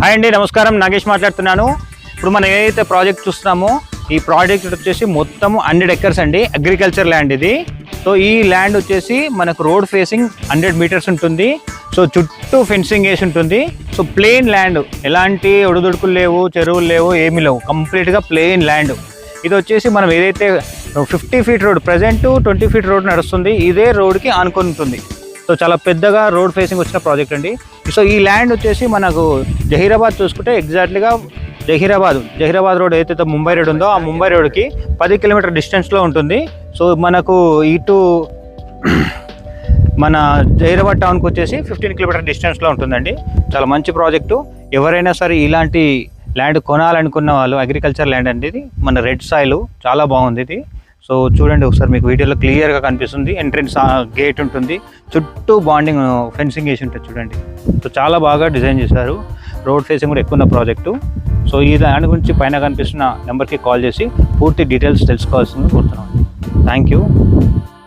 Hi అండి, నమస్కారం. నాగేష్ మాట్లాడుతున్నాను. ఇప్పుడు మనం ఏదైతే ప్రాజెక్ట్ చూస్తున్నామో ఈ ప్రాజెక్ట్ వచ్చేసి మొత్తం 100 ఎకర్స్ అండి, అగ్రికల్చర్ ల్యాండ్ ఇది. సో ఈ ల్యాండ్ వచ్చేసి మనకు రోడ్ ఫేసింగ్ 100 మీటర్స్ ఉంటుంది. సో చుట్టూ ఫెన్సింగ్ వేసి ఉంటుంది. సో ప్లెయిన్ ల్యాండ్, ఎలాంటి ఒడిదుడుకులు లేవు, చెరువులు లేవు, ఏమీ లేవు, కంప్లీట్గా ప్లెయిన్ ల్యాండ్. ఇది వచ్చేసి మనం ఏదైతే 50 feet road, present 20 feet road నడుస్తుంది, ఇదే రోడ్కి ఆనుకొని ఉంటుంది. సో చాలా పెద్దగా రోడ్ ఫేసింగ్ వచ్చిన ప్రాజెక్ట్ అండి. సో ఈ ల్యాండ్ వచ్చేసి మనకు జహీరాబాద్ చూసుకుంటే ఎగ్జాక్ట్లీగా జహీరాబాద్ రోడ్ ఏదైతే ముంబై రోడ్ ఉందో ఆ ముంబై రోడ్కి 10 కిలోమీటర్ డిస్టెన్స్లో ఉంటుంది. సో మనకు ఇటు మన జహీరాబాద్ టౌన్కి వచ్చేసి 15 కిలోమీటర్ డిస్టెన్స్లో ఉంటుందండి. చాలా మంచి ప్రాజెక్టు. ఎవరైనా సరే ఇలాంటి ల్యాండ్ కొనాలనుకున్న వాళ్ళు, అగ్రికల్చర్ ల్యాండ్ అండి ఇది, మన రెడ్ సాయిల్, చాలా బాగుంది ఇది. సో చూడండి ఒకసారి, మీకు వీడియోలో క్లియర్గా కనిపిస్తుంది. ఎంట్రెన్స్ గేట్ ఉంటుంది, చుట్టూ బాండింగ్ ఫెన్సింగ్ వేసి ఉంటుంది చూడండి. సో చాలా బాగా డిజైన్ చేశారు. రోడ్ ఫేసింగ్ కూడా ఎక్కువ ఉన్న ప్రాజెక్టు. సో ఈ దాని గురించి పైన కనిపిస్తున్న నెంబర్కి కాల్ చేసి పూర్తి డీటెయిల్స్ తెలుసుకోవాల్సింది కోరుతున్నాం. Thank you.